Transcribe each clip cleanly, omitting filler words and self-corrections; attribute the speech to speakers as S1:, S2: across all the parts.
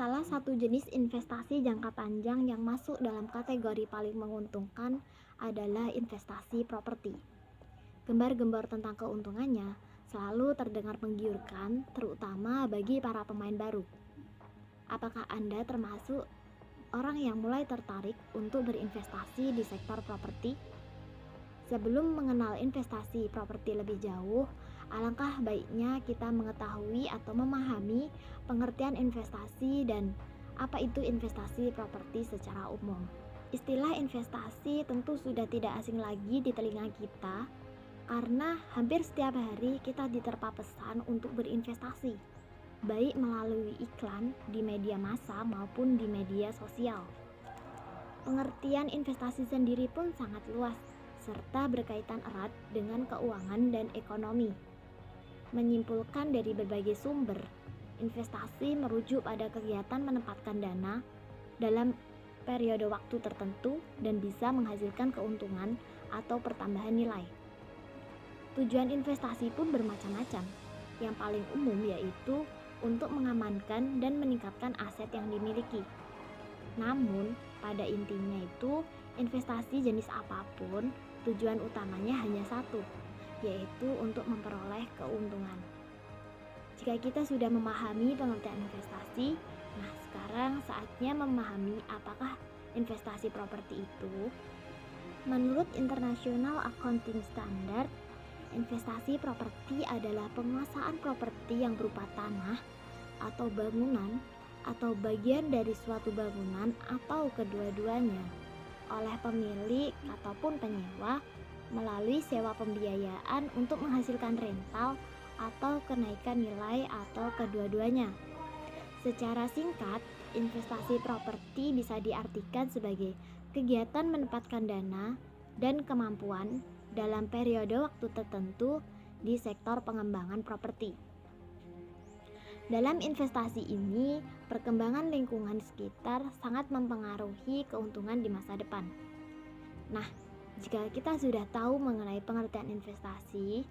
S1: Salah satu jenis investasi jangka panjang yang masuk dalam kategori paling menguntungkan adalah investasi properti. Gembar-gembor tentang keuntungannya selalu terdengar menggiurkan, terutama bagi para pemain baru. Apakah Anda termasuk orang yang mulai tertarik untuk berinvestasi di sektor properti? Sebelum mengenal investasi properti lebih jauh, alangkah baiknya kita mengetahui atau memahami pengertian investasi dan apa itu investasi properti secara umum. Istilah investasi tentu sudah tidak asing lagi di telinga kita karena hampir setiap hari kita diterpa pesan untuk berinvestasi, baik melalui iklan di media massa maupun di media sosial. Pengertian investasi sendiri pun sangat luas, serta berkaitan erat dengan keuangan dan ekonomi. Menyimpulkan dari berbagai sumber, investasi merujuk pada kegiatan menempatkan dana dalam periode waktu tertentu dan bisa menghasilkan keuntungan atau pertambahan nilai. Tujuan investasi pun bermacam-macam. Yang paling umum yaitu untuk mengamankan dan meningkatkan aset yang dimiliki. Namun, pada intinya itu, investasi jenis apapun, tujuan utamanya hanya satu, yaitu untuk memperoleh keuntungan. Jika kita sudah memahami pengertian investasi, nah sekarang saatnya memahami apakah investasi properti itu. Menurut International Accounting Standard, investasi properti adalah penguasaan properti yang berupa tanah atau bangunan atau bagian dari suatu bangunan atau kedua-duanya oleh pemilik ataupun penyewa melalui sewa pembiayaan untuk menghasilkan rental atau kenaikan nilai atau kedua-duanya. Secara singkat, investasi properti bisa diartikan sebagai kegiatan menempatkan dana dan kemampuan dalam periode waktu tertentu di sektor pengembangan properti. Dalam investasi ini, perkembangan lingkungan sekitar sangat mempengaruhi keuntungan di masa depan. Nah, jika kita sudah tahu mengenai pengertian investasi,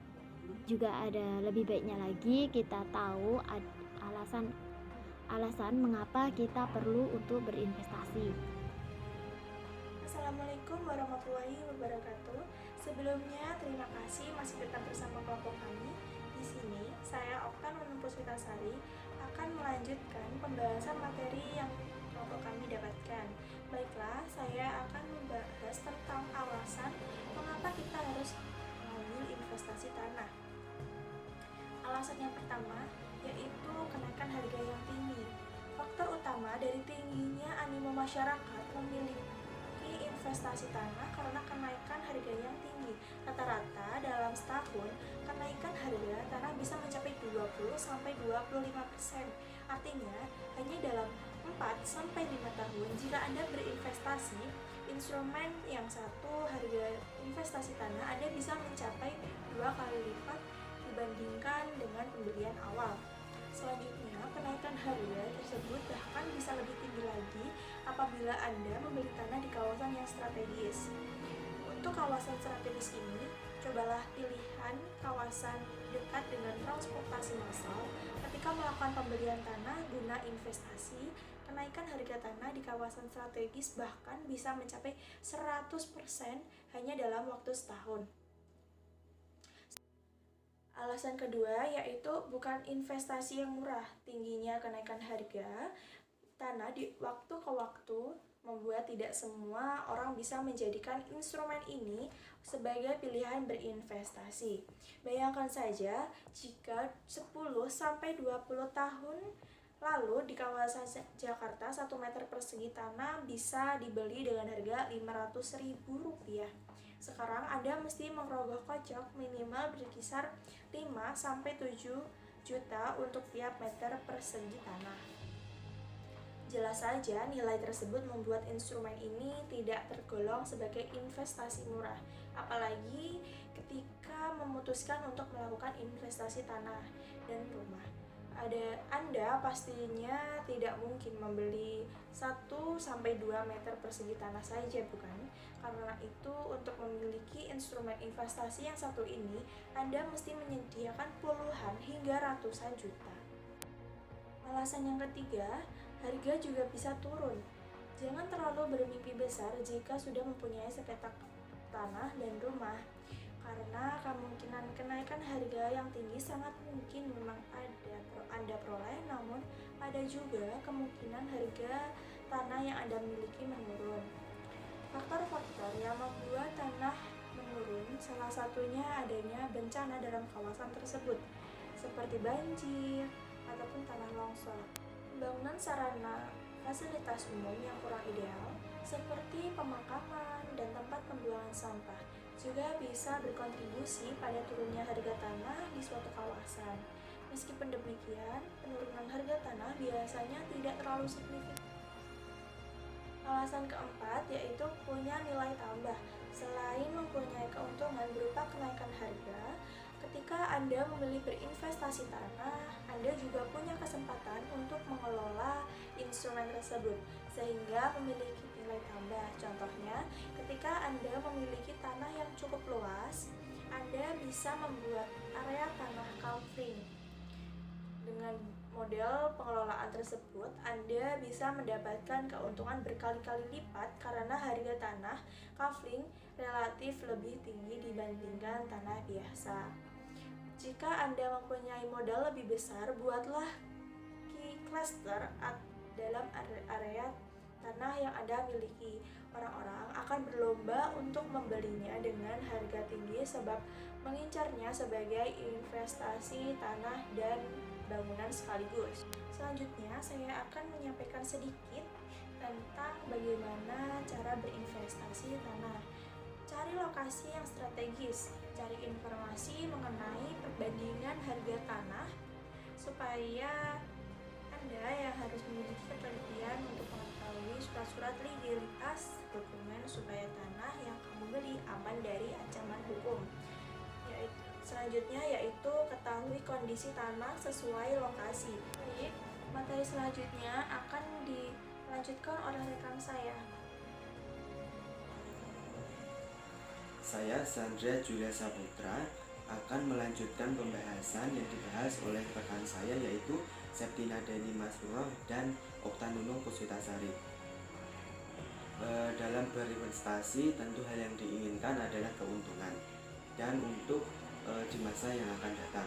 S1: juga ada lebih baiknya lagi kita tahu alasan mengapa kita perlu untuk berinvestasi.
S2: Assalamualaikum warahmatullahi wabarakatuh. Sebelumnya, terima kasih masih tetap bersama kelompok kami. Di sini, saya Oktan Puswitasari akan melanjutkan pembahasan materi yang kelompok kami dapatkan. Baiklah, saya akan membahas tentang alasan mengapa kita harus mengambil investasi tanah. Alasan yang pertama yaitu kenaikan harga yang tinggi. Faktor utama dari tingginya animo masyarakat memiliki investasi tanah karena kenaikan harga yang tinggi. Rata-rata dalam setahun, kenaikan harga tanah bisa mencapai 20-25%. Artinya, hanya dalam 4-5 tahun jika Anda berinvestasi instrumen yang satu, harga investasi tanah Anda bisa mencapai 2 kali lipat dibandingkan dengan pembelian awal. Selanjutnya, kenaikan harga tersebut bahkan bisa lebih tinggi lagi apabila Anda membeli tanah di kawasan yang strategis. Untuk kawasan strategis ini, cobalah pilihan kawasan dekat dengan transportasi massal. Ketika melakukan pembelian tanah guna investasi, kenaikan harga tanah di kawasan strategis bahkan bisa mencapai 100% hanya dalam waktu setahun. Alasan kedua yaitu bukan investasi yang murah. Tingginya kenaikan harga tanah di waktu ke waktu membuat tidak semua orang bisa menjadikan instrumen ini sebagai pilihan berinvestasi. Bayangkan saja jika 10-20 tahun lalu di kawasan Jakarta 1 meter persegi tanah bisa dibeli dengan harga Rp500.000. Sekarang Anda mesti merogoh kocek minimal berkisar 5-7 juta untuk tiap meter persegi tanah. Jelas saja nilai tersebut membuat instrumen ini tidak tergolong sebagai investasi murah, apalagi ketika memutuskan untuk melakukan investasi tanah dan rumah. Anda pastinya tidak mungkin membeli 1-2 meter persegi tanah saja, bukan? Karena itu, untuk memiliki instrumen investasi yang satu ini, Anda mesti menyediakan puluhan hingga ratusan juta. Alasan yang ketiga, harga juga bisa turun. Jangan terlalu bermimpi besar jika sudah mempunyai sepetak tanah dan rumah, karena kemungkinan kenaikan harga yang tinggi sangat mungkin memang Anda peroleh, namun ada juga kemungkinan harga tanah yang Anda miliki menurun. Faktor-faktor yang membuat tanah menurun salah satunya adanya bencana dalam kawasan tersebut, seperti banjir ataupun tanah longsor. Pembangunan sarana fasilitas umum yang kurang ideal, seperti pemakaman dan tempat pembuangan sampah, juga bisa berkontribusi pada turunnya harga tanah di suatu kawasan. Meskipun demikian, penurunan harga tanah biasanya tidak terlalu signifikan. Alasan keempat yaitu punya nilai tambah. Selain mempunyai keuntungan berupa kenaikan harga, ketika Anda memilih berinvestasi tanah, Anda juga punya kesempatan untuk mengelola instrumen tersebut sehingga memiliki nilai tambah. Contohnya, ketika Anda memiliki tanah yang cukup luas, Anda bisa membuat area tanah kafling. Dengan model pengelolaan tersebut, Anda bisa mendapatkan keuntungan berkali-kali lipat karena harga tanah kafling relatif lebih tinggi dibandingkan tanah biasa. Jika Anda mempunyai modal lebih besar, buatlah key cluster dalam area tanah yang Anda miliki. Orang-orang akan berlomba untuk membelinya dengan harga tinggi sebab mengincarnya sebagai investasi tanah dan bangunan sekaligus. Selanjutnya, saya akan menyampaikan sedikit tentang bagaimana cara berinvestasi tanah. Cari lokasi yang strategis, cari informasi mengenai perbandingan harga tanah, supaya Anda yang harus memiliki ketelitian untuk mengetahui surat-surat legalitas dokumen supaya tanah yang kamu beli aman dari ancaman hukum. Selanjutnya yaitu ketahui kondisi tanah sesuai lokasi. Baik, materi selanjutnya akan dilanjutkan oleh rekan saya.
S3: Saya Sandra Julia Saputra akan melanjutkan pembahasan yang dibahas oleh rekan saya yaitu Septina Deni Masruh dan Oktanunung Puspitasari. Dalam berinvestasi tentu hal yang diinginkan adalah keuntungan dan untuk di masa yang akan datang.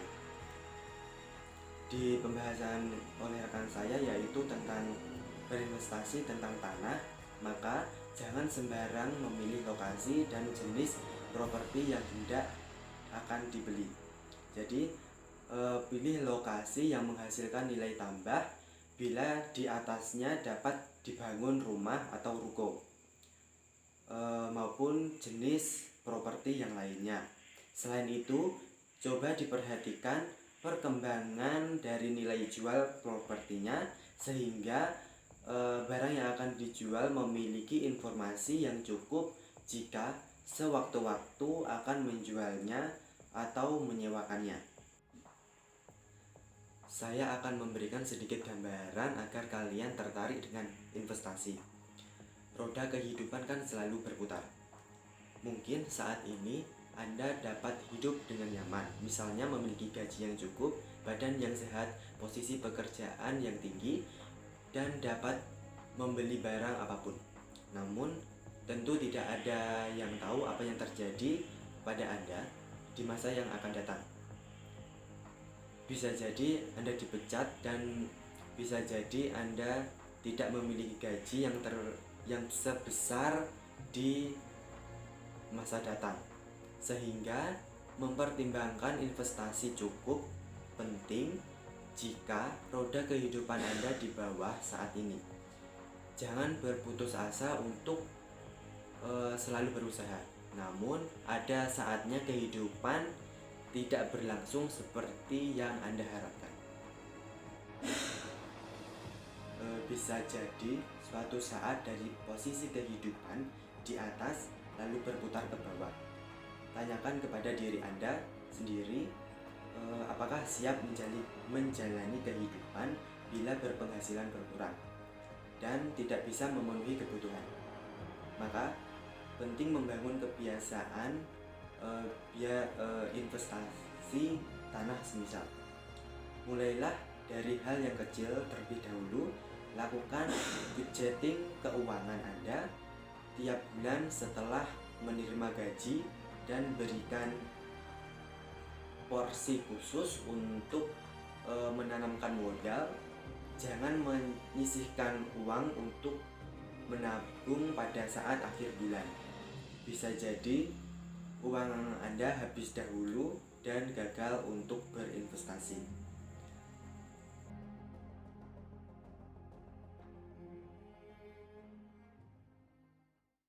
S3: Di pembahasan oleh rekan saya yaitu tentang berinvestasi tentang tanah, maka jangan sembarang memilih lokasi dan jenis properti yang hendak akan dibeli. Jadi pilih lokasi yang menghasilkan nilai tambah bila di atasnya dapat dibangun rumah atau ruko maupun jenis properti yang lainnya. Selain itu, coba diperhatikan perkembangan dari nilai jual propertinya sehingga barang yang akan dijual memiliki informasi yang cukup jika sewaktu-waktu akan menjualnya atau menyewakannya. Saya akan memberikan sedikit gambaran agar kalian tertarik dengan investasi. Roda kehidupan kan selalu berputar. Mungkin saat ini Anda dapat hidup dengan nyaman, misalnya memiliki gaji yang cukup, badan yang sehat, posisi pekerjaan yang tinggi, dan dapat membeli barang apapun. Namun, tentu tidak ada yang tahu apa yang terjadi pada Anda di masa yang akan datang. Bisa jadi Anda dipecat dan bisa jadi Anda tidak memiliki gaji yang sebesar di masa datang. Sehingga mempertimbangkan investasi cukup penting jika roda kehidupan Anda di bawah saat ini. Jangan berputus asa untuk selalu berusaha. Namun ada saatnya kehidupan tidak berlangsung seperti yang Anda harapkan. Bisa jadi suatu saat dari posisi kehidupan di atas lalu berputar ke bawah. Tanyakan kepada diri Anda sendiri, apakah siap menjalani kehidupan bila berpenghasilan berkurang dan tidak bisa memenuhi kebutuhan. Maka penting membangun kebiasaan investasi tanah semisal. Mulailah dari hal yang kecil terlebih dahulu Lakukan budgeting keuangan Anda tiap bulan setelah menerima gaji dan berikan porsi khusus untuk menanamkan modal. Jangan menyisihkan uang untuk menabung pada saat akhir bulan. Bisa jadi uang Anda habis dahulu dan gagal untuk berinvestasi.